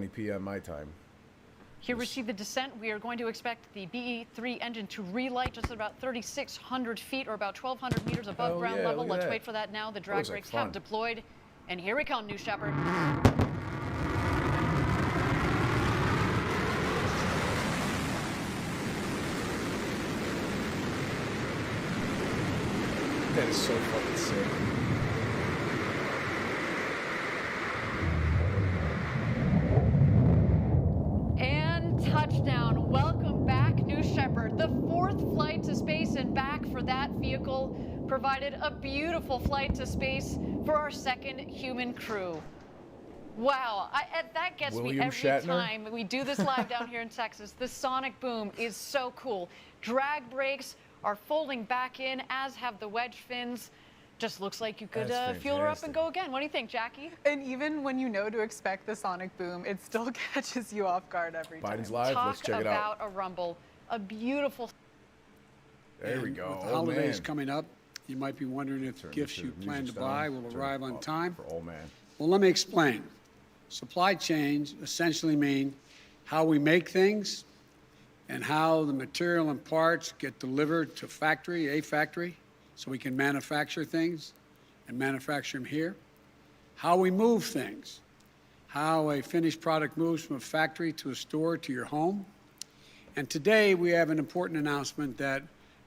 p.m. my time. Here we see the descent. We are going to expect the BE-3 engine to relight just at about 3,600 feet or about 1,200 meters above ground level. Let's wait for that now. The drag brakes have deployed. And here we come, New Shepard. That is so fucking sick. Touchdown. Welcome back, New Shepard. The fourth flight to space and back for that vehicle provided a beautiful flight to space for our second human crew. Wow, that gets me every time we do this live down here in Texas. The sonic boom is so cool. Drag brakes are folding back in, as have the wedge fins. Just looks like you could fuel her up and go again. What do you think, Jackie? And even when you know to expect the sonic boom, it still catches you off guard every time. Biden's live. Let's check it out. Talk about a rumble. A beautiful. There we go. With the holidays coming up, you might be wondering if gifts you plan to buy will arrive on time. For old man. Well, let me explain. Supply chains essentially mean how we make things and how the material and parts get delivered to a factory, so we can manufacture things and manufacture them here. How we move things, how a finished product moves from a factory to a store to your home. And today we have an important announcement that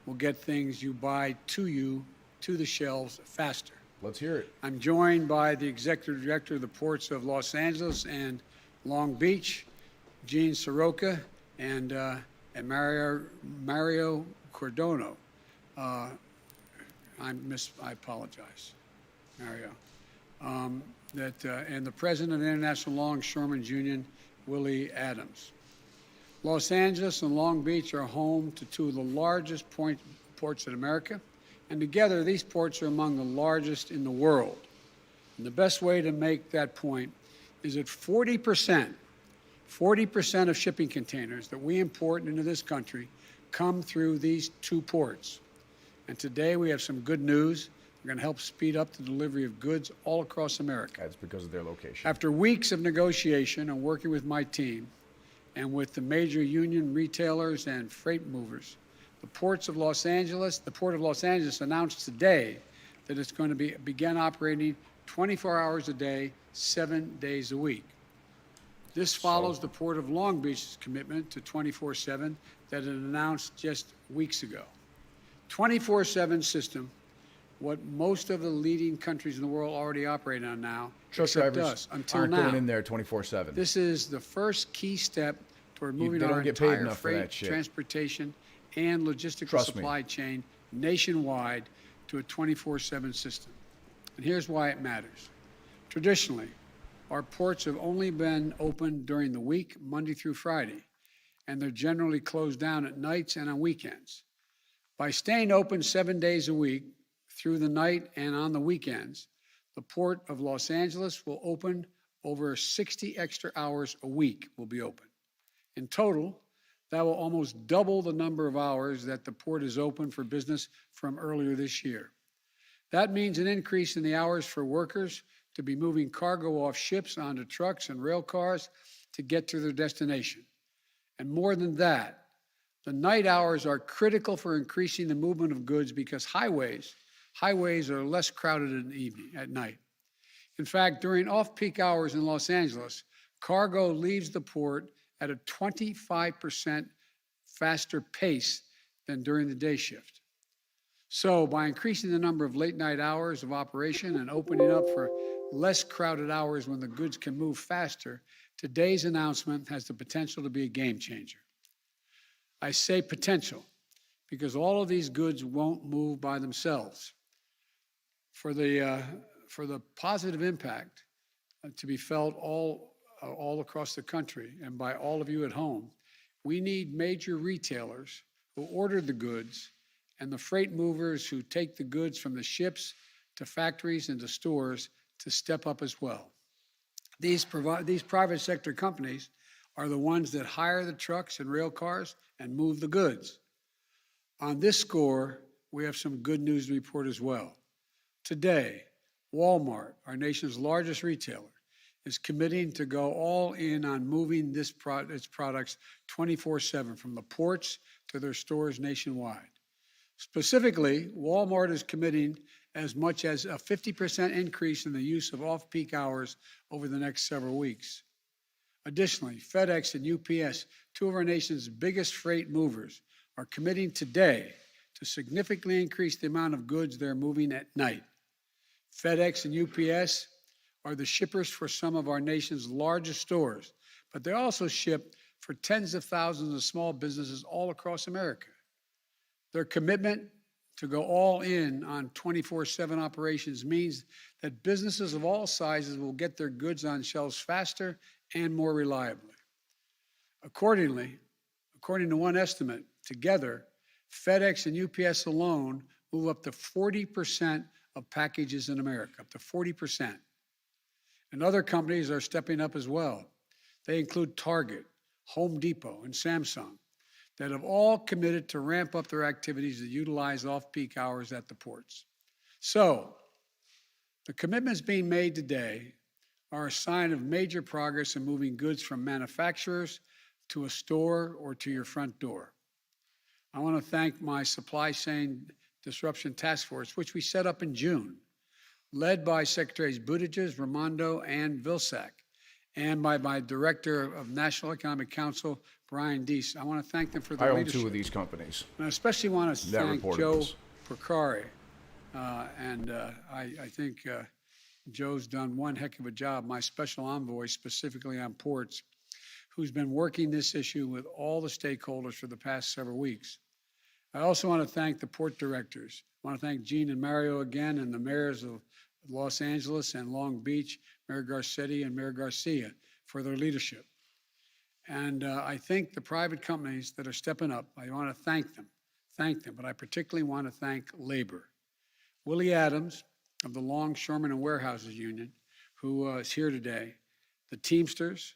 will get things you buy to the shelves faster. Let's hear it. I'm joined by the Executive Director of the Ports of Los Angeles and Long Beach, Gene Soroka, and Mario Cordono. I apologize, Mario. And the president of the International Longshoremen's Union, Willie Adams. Los Angeles and Long Beach are home to two of the largest ports in America, and together these ports are among the largest in the world. And the best way to make that point is that 40% of shipping containers that we import into this country come through these two ports. And today we have some good news. We're going to help speed up the delivery of goods all across America. That's because of their location. After weeks of negotiation and working with my team and with the major union retailers and freight movers, the Port of Los Angeles announced today that it's going to begin operating 24 hours a day, 7 days a week. This follows the Port of Long Beach's commitment to 24/7 that it announced just weeks ago. 24/7 system, what most of the leading countries in the world already operate on now, truck except drivers us, until aren't now. going in there 24/7. This is the first key step toward moving our get paid entire enough for that freight, shit. transportation, and logistical supply chain nationwide to a 24/7 system. And here's why it matters. Traditionally, our ports have only been open during the week, Monday through Friday, and they're generally closed down at nights and on weekends. By staying open 7 days a week through the night and on the weekends, the Port of Los Angeles will open over 60 extra hours a week will be open. In total, that will almost double the number of hours that the port is open for business from earlier this year. That means an increase in the hours for workers to be moving cargo off ships onto trucks and rail cars to get to their destination. And more than that, the night hours are critical for increasing the movement of goods because highways are less crowded at night. In fact, during off-peak hours in Los Angeles, cargo leaves the port at a 25% faster pace than during the day shift. So by increasing the number of late night hours of operation and opening up for less crowded hours when the goods can move faster, today's announcement has the potential to be a game changer. I say potential because all of these goods won't move by themselves. For the positive impact to be felt all across the country and by all of you at home, we need major retailers who order the goods and the freight movers who take the goods from the ships to factories and to stores to step up as well. These private sector companies are the ones that hire the trucks and rail cars and move the goods. On this score, we have some good news to report as well. Today, Walmart, our nation's largest retailer, is committing to go all in on moving its products 24/7 from the ports to their stores nationwide. Specifically, Walmart is committing as much as a 50% increase in the use of off-peak hours over the next several weeks. Additionally, FedEx and UPS, two of our nation's biggest freight movers, are committing today to significantly increase the amount of goods they're moving at night. FedEx and UPS are the shippers for some of our nation's largest stores, but they also ship for tens of thousands of small businesses all across America. Their commitment to go all in on 24/7 operations means that businesses of all sizes will get their goods on shelves faster and more reliably. According to one estimate, together, FedEx and UPS alone move up to 40% of packages in America, up to 40%. And other companies are stepping up as well. They include Target, Home Depot, and Samsung, that have all committed to ramp up their activities to utilize off-peak hours at the ports. So, the commitments being made today are a sign of major progress in moving goods from manufacturers to a store or to your front door. I want to thank my Supply Chain Disruption Task Force, which we set up in June, led by Secretaries Buttigieg, Raimondo, and Vilsack, and by my Director of National Economic Council, Brian Deese. I want to thank them for their leadership. I own two of these companies. And I especially want to thank Joe this. Procari. I think Joe's done one heck of a job, my special envoy specifically on ports, who's been working this issue with all the stakeholders for the past several weeks. I also want to thank the port directors. I want to thank Gene and Mario again, and the mayors of Los Angeles and Long Beach, Mayor Garcetti and Mayor Garcia, for their leadership. And I think the private companies that are stepping up, I want to thank them, but I particularly want to thank labor. Willie Adams of the Longshoremen and Warehouses Union, who is here today, the Teamsters,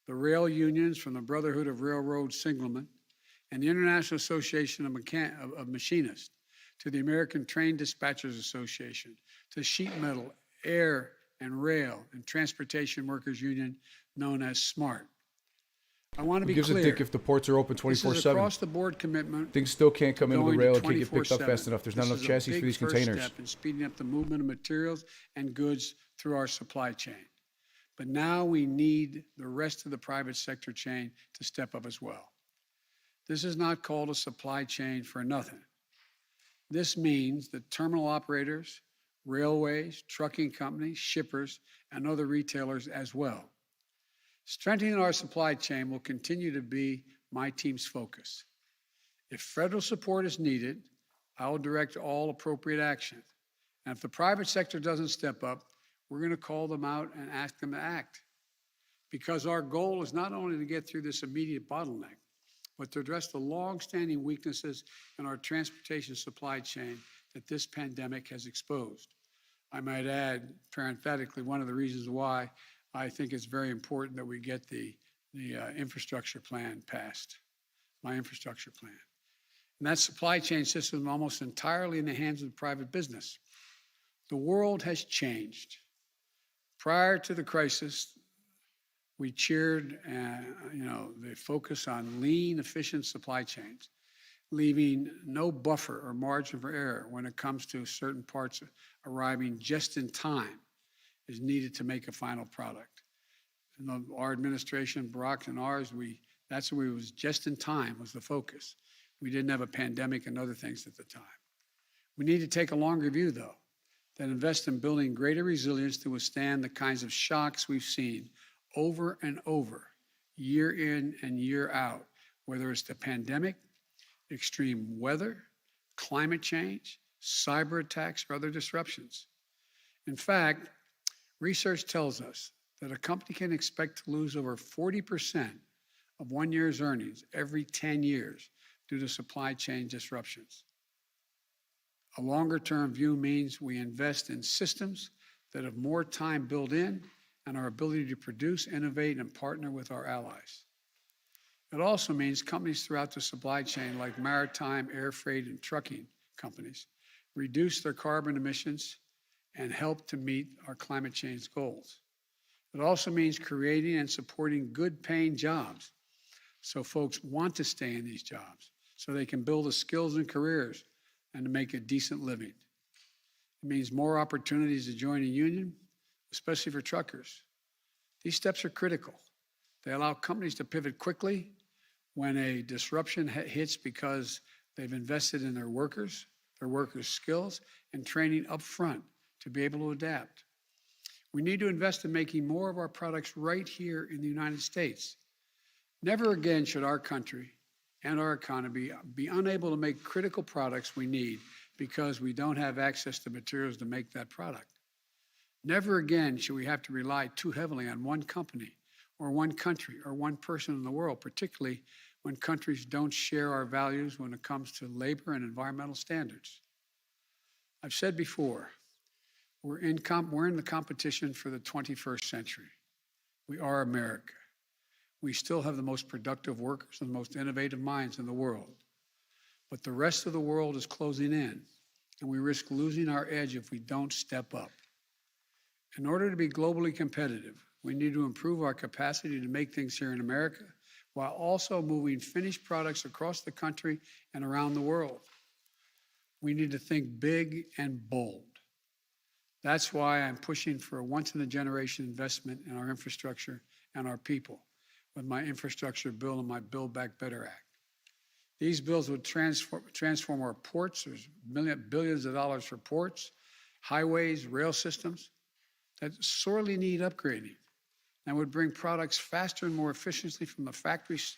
the rail unions from the Brotherhood of Railroad Signalmen, and the International Association of Machinists, to the American Train Dispatchers Association, to Sheet Metal, Air and Rail, and Transportation Workers Union, known as SMART. I want to be clear. Who gives a dick if the ports are open 24/7? This is across-the-board commitment. Things still can't come into the rail and can't get picked up 24/7. fast enough. There's not enough chassis for these containers. This is a big first step in speeding up the movement of materials and goods through our supply chain. But now we need the rest of the private sector chain to step up as well. This is not called a supply chain for nothing. This means that terminal operators, railways, trucking companies, shippers, and other retailers as well. Strengthening our supply chain will continue to be my team's focus. If federal support is needed, I will direct all appropriate action. And if the private sector doesn't step up, we're going to call them out and ask them to act. Because our goal is not only to get through this immediate bottleneck, but to address the long-standing weaknesses in our transportation supply chain that this pandemic has exposed. I might add, parenthetically, one of the reasons why I think it's very important that we get the infrastructure plan passed, my infrastructure plan. And that supply chain system is almost entirely in the hands of private business. The world has changed. Prior to the crisis, we cheered, the focus on lean, efficient supply chains, leaving no buffer or margin for error when it comes to certain parts arriving just in time is needed to make a final product. And our administration, Barack and ours, that's where it was just in time was the focus. We didn't have a pandemic and other things at the time. We need to take a longer view, though, that invest in building greater resilience to withstand the kinds of shocks we've seen over and over, year in and year out, whether it's the pandemic, extreme weather, climate change, cyber attacks, or other disruptions. In fact, research tells us that a company can expect to lose over 40% of 1 year's earnings every 10 years due to supply chain disruptions. A longer-term view means we invest in systems that have more time built in and our ability to produce, innovate, and partner with our allies. It also means companies throughout the supply chain, like maritime, airfreight, and trucking companies, reduce their carbon emissions and help to meet our climate change goals. It also means creating and supporting good paying jobs so folks want to stay in these jobs, so they can build the skills and careers and to make a decent living. It means more opportunities to join a union, especially for truckers. These steps are critical. They allow companies to pivot quickly when a disruption hits because they've invested in their workers' skills, and training up front to be able to adapt. We need to invest in making more of our products right here in the United States. Never again should our country and our economy be unable to make critical products we need because we don't have access to materials to make that product. Never again should we have to rely too heavily on one company or one country or one person in the world, particularly when countries don't share our values when it comes to labor and environmental standards. I've said before, we're in the competition for the 21st century. We are America. We still have the most productive workers and the most innovative minds in the world. But the rest of the world is closing in, and we risk losing our edge if we don't step up. In order to be globally competitive, we need to improve our capacity to make things here in America while also moving finished products across the country and around the world. We need to think big and bold. That's why I'm pushing for a once-in-a-generation investment in our infrastructure and our people with my infrastructure bill and my Build Back Better Act. These bills would transform our ports. There's billions of dollars for ports, highways, rail systems that sorely need upgrading, and would bring products faster and more efficiently from the factories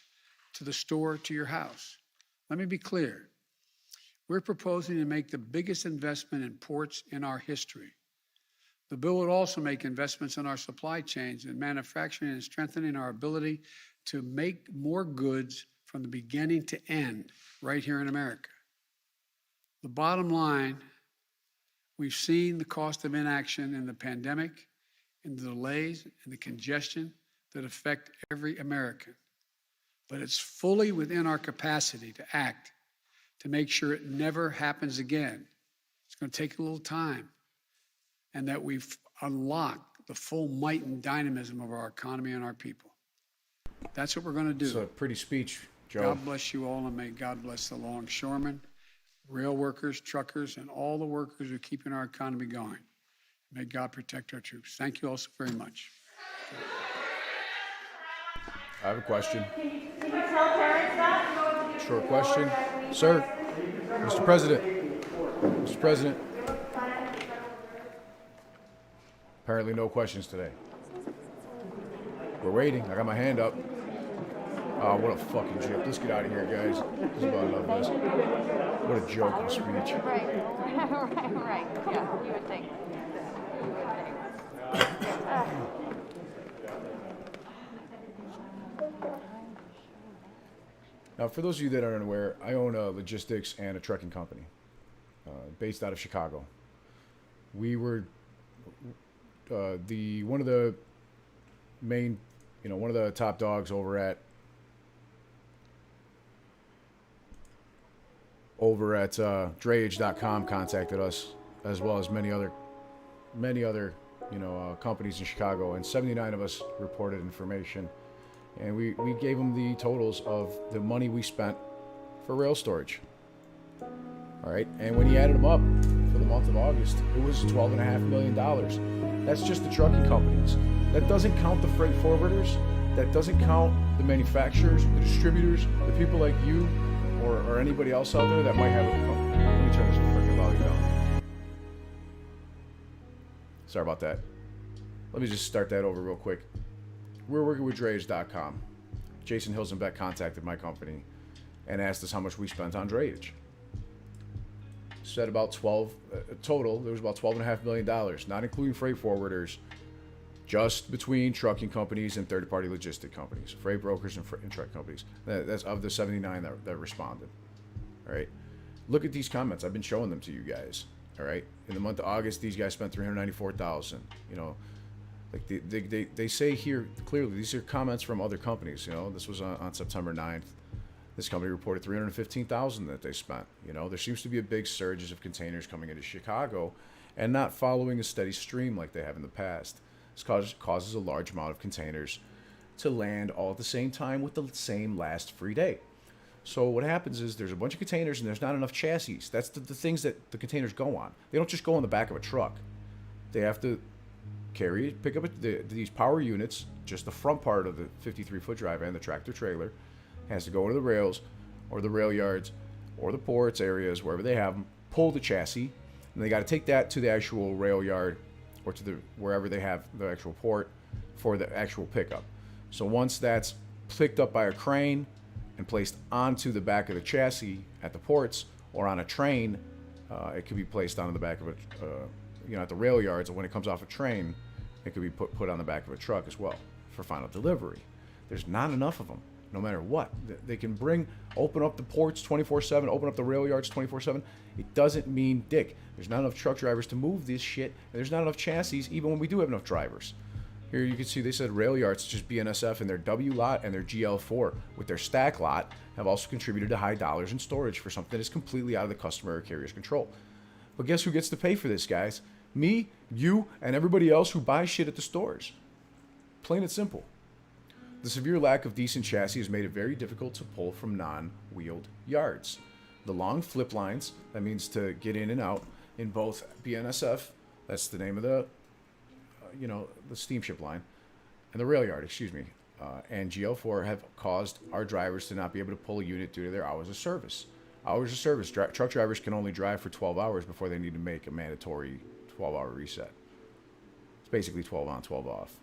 to the store to your house. Let me be clear. We're proposing to make the biggest investment in ports in our history. The bill would also make investments in our supply chains and manufacturing and strengthening our ability to make more goods from the beginning to end right here in America. The bottom line, we've seen the cost of inaction in the pandemic and the delays and the congestion that affect every American. But it's fully within our capacity to act to make sure it never happens again. It's going to take a little time, and that we've unlocked the full might and dynamism of our economy and our people. That's what we're going to do. It's a pretty speech, Joe. God bless you all, and may God bless the longshoremen, rail workers, truckers, and all the workers who are keeping our economy going. May God protect our troops. Thank you all so very much. I have a question. Can you tell parents that? Short question. Sir, Mr. President. Mr. President. Apparently no questions today. We're waiting. I got my hand up. Oh, what a fucking joke. Let's get out of here, guys. This is about enough of this. What a joke of a speech. Right. Right. Yeah, you would think. You would think. Now, for those of you that aren't aware, I own a logistics and a trucking company based out of Chicago. We were one of the main, one of the top dogs over at drayage.com contacted us, as well as many other companies in Chicago, and 79 of us reported information, and we gave them the totals of the money we spent for rail storage. All right, and when you added them up for the month of August, it was $12.5 million. That's just the trucking companies. That doesn't count the freight forwarders. That doesn't count the manufacturers, the distributors, the people like you or anybody else out there that might have a company. Let me turn this freaking volume down. Sorry about that. Let me just start that over real quick. We're working with drayage.com. Jason Hilsenbeck contacted my company and asked us how much we spent on drayage. Said about total, there was about $12.5 million, not including freight forwarders, just between trucking companies and third-party logistic companies, freight brokers and truck companies. That's of the 79 that responded. All right, look at these comments. I've been showing them to you guys. All right, in the month of August, these guys spent $394,000. Like they say here clearly, these are comments from other companies. This was on September 9th. This company reported $315,000 that they spent. There seems to be a big surge of containers coming into Chicago and not following a steady stream like they have in the past. This causes a large amount of containers to land all at the same time with the same last free day. So what happens is there's a bunch of containers and there's not enough chassis. That's the things that the containers go on. They don't just go on the back of a truck. They have to pick up these power units, just the front part of the 53-foot drive and the tractor trailer has to go into the rails or the rail yards or the ports areas, wherever they have them, pull the chassis, and they got to take that to the actual rail yard or to wherever they have the actual port for the actual pickup. So once that's picked up by a crane and placed onto the back of the chassis at the ports or on a train, it could be placed on the back of at the rail yards, or when it comes off a train, it could be put on the back of a truck as well for final delivery. There's not enough of them, no matter what. They can open up the ports 24/7, open up the rail yards 24/7. It doesn't mean dick. There's not enough truck drivers to move this shit, and there's not enough chassis even when we do have enough drivers. Here you can see they said rail yards, such as BNSF and their W lot and their GL4 with their stack lot, have also contributed to high dollars in storage for something that is completely out of the customer or carrier's control. But guess who gets to pay for this, guys? Me, you, and everybody else who buys shit at the stores. Plain and simple. The severe lack of decent chassis has made it very difficult to pull from non-wheeled yards. The long flip lines, that means to get in and out, in both BNSF, that's the name of the steamship line, and the rail yard, and GL4 have caused our drivers to not be able to pull a unit due to their hours of service. Hours of service, truck drivers can only drive for 12 hours before they need to make a mandatory 12-hour reset. It's basically 12 on, 12 off,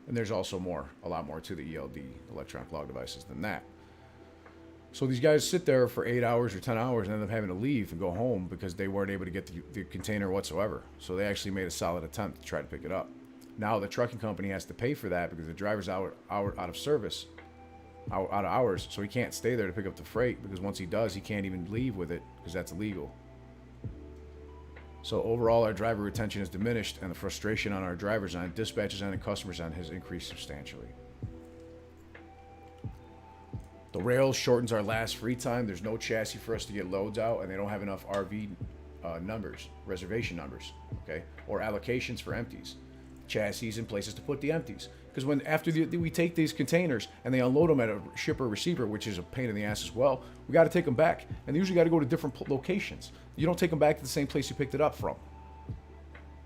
And there's also a lot more to the ELD, electronic log devices, than that. So these guys sit there for 8 hours or 10 hours and end up having to leave and go home because they weren't able to get the container whatsoever. So they actually made a solid attempt to try to pick it up. Now the trucking company has to pay for that because the driver's out of service, out of hours, so he can't stay there to pick up the freight, because once he does, he can't even leave with it because that's illegal. So overall, our driver retention has diminished, and the frustration on our drivers' end, dispatchers' end, and customers' end has increased substantially. The rails shortens our last free time. There's no chassis for us to get loads out, and they don't have enough RV numbers, reservation numbers, okay, or allocations for empties, chassis and places to put the empties. Because after we take these containers and they unload them at a shipper receiver, which is a pain in the ass as well, we got to take them back, and they usually got to go to different locations. You don't take them back to the same place you picked it up from.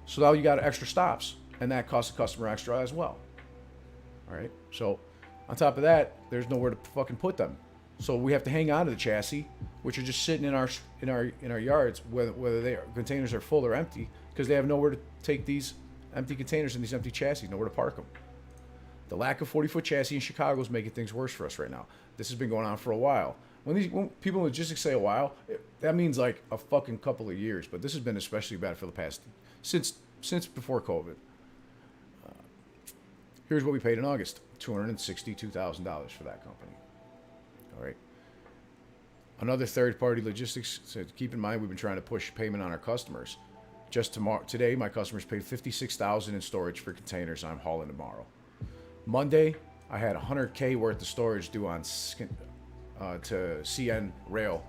So now you got extra stops, and that costs the customer extra as well. All right, so on top of that, there's nowhere to fucking put them. So we have to hang on to the chassis, which are just sitting in our yards, whether containers are full or empty, because they have nowhere to take these empty containers and these empty chassis, nowhere to park them. The lack of 40-foot chassis in Chicago is making things worse for us right now. This has been going on for a while. When people in logistics say a while, that means like a fucking couple of years. But this has been especially bad for the past since before COVID. Here's what we paid in August: $262,000 for that company. All right. Another third-party logistics. So keep in mind, we've been trying to push payment on our customers. Just today, my customers paid $56,000 in storage for containers I'm hauling tomorrow. Monday, I had $100K worth of storage due on to CN Rail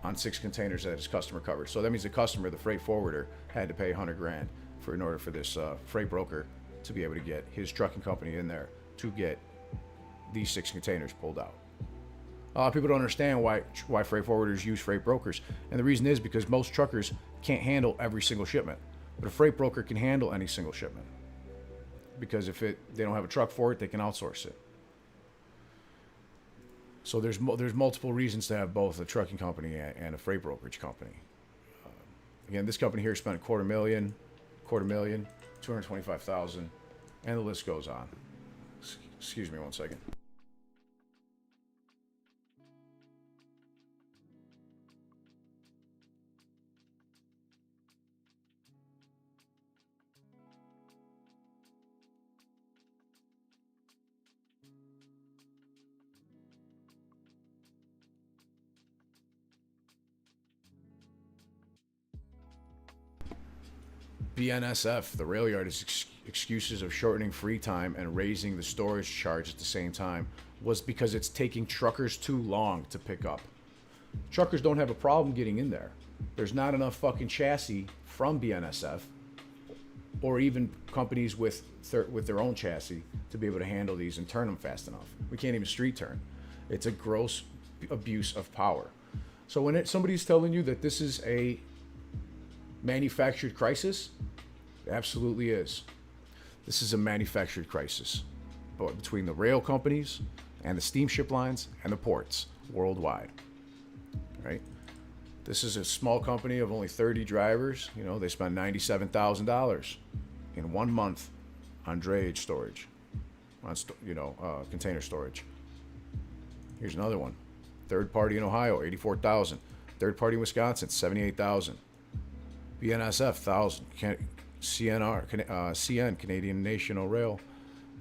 on 6 containers that his customer covered. So that means the customer, the freight forwarder, had to pay $100,000 in order for this freight broker to be able to get his trucking company in there to get these 6 containers pulled out. A lot of people don't understand why freight forwarders use freight brokers, and the reason is because most truckers can't handle every single shipment, but a freight broker can handle any single shipment. Because if they don't have a truck for it, they can outsource it. So there's multiple reasons to have both a trucking company and a freight brokerage company. Again, this company here spent $250,000, $225,000, and the list goes on. Excuse me one second. BNSF, the rail yard, is excuses of shortening free time and raising the storage charge at the same time was because it's taking truckers too long to pick up. Truckers don't have a problem getting in there. There's not enough fucking chassis from BNSF or even companies with their own chassis to be able to handle these and turn them fast enough. We can't even street turn. It's a gross abuse of power. So when somebody's telling you that this is a manufactured crisis, it absolutely is. This is a manufactured crisis, but between the rail companies and the steamship lines and the ports worldwide, right? This is a small company of only 30 drivers. You know, they spent $97,000 in 1 month on drayage storage, on container storage. Here's another one. Third party in Ohio, $84,000. Third party in Wisconsin, $78,000. BNSF, $1,000. CN, Canadian National Rail,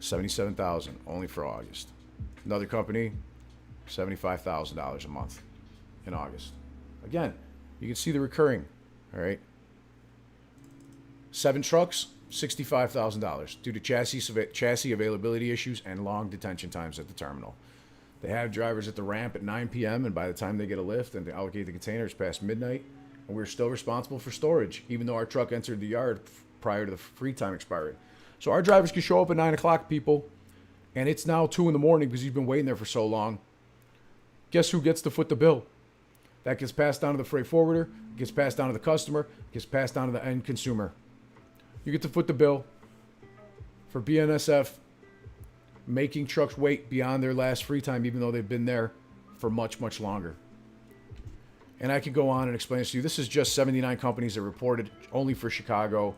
$77,000 only for August. Another company, $75,000 a month in August. Again, you can see the recurring, all right? 7 trucks, $65,000 due to chassis availability issues and long detention times at the terminal. They have drivers at the ramp at 9 p.m. and by the time they get a lift and they allocate the containers past midnight, and we're still responsible for storage, even though our truck entered the yard prior to the free time expiring. So our drivers can show up at 9 o'clock, people, and it's now 2 in the morning because you've been waiting there for so long. Guess who gets to foot the bill? That gets passed down to the freight forwarder, gets passed down to the customer, gets passed down to the end consumer. You get to foot the bill for BNSF making trucks wait beyond their last free time, even though they've been there for much, much longer. And I could go on and explain this to you. This is just 79 companies that reported only for Chicago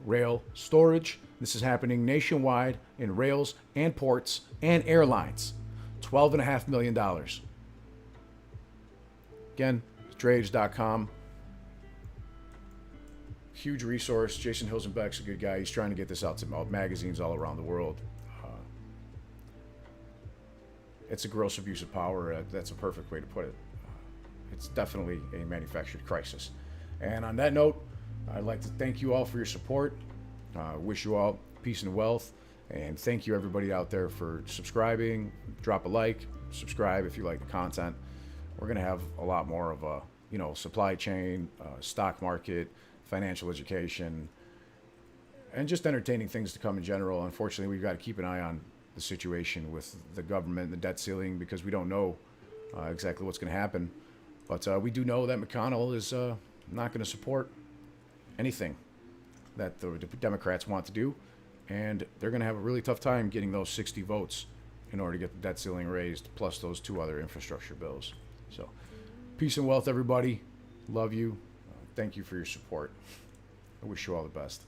rail storage. This is happening nationwide in rails and ports and airlines. $12.5 million. Again, drayage.com. Huge resource. Jason Hilsenbeck's a good guy. He's trying to get this out to magazines all around the world. It's a gross abuse of power. That's a perfect way to put it. It's definitely a manufactured crisis. And on that note, I'd like to thank you all for your support. Wish you all peace and wealth. And thank you everybody out there for subscribing. Drop a like, subscribe if you like the content. We're going to have a lot more of a, supply chain, stock market, financial education, and just entertaining things to come in general. Unfortunately, we've got to keep an eye on the situation with the government and the debt ceiling because we don't know exactly what's going to happen. But we do know that McConnell is not going to support anything that the Democrats want to do. And they're going to have a really tough time getting those 60 votes in order to get the debt ceiling raised, plus those 2 other infrastructure bills. So peace and wealth, everybody. Love you. Thank you for your support. I wish you all the best.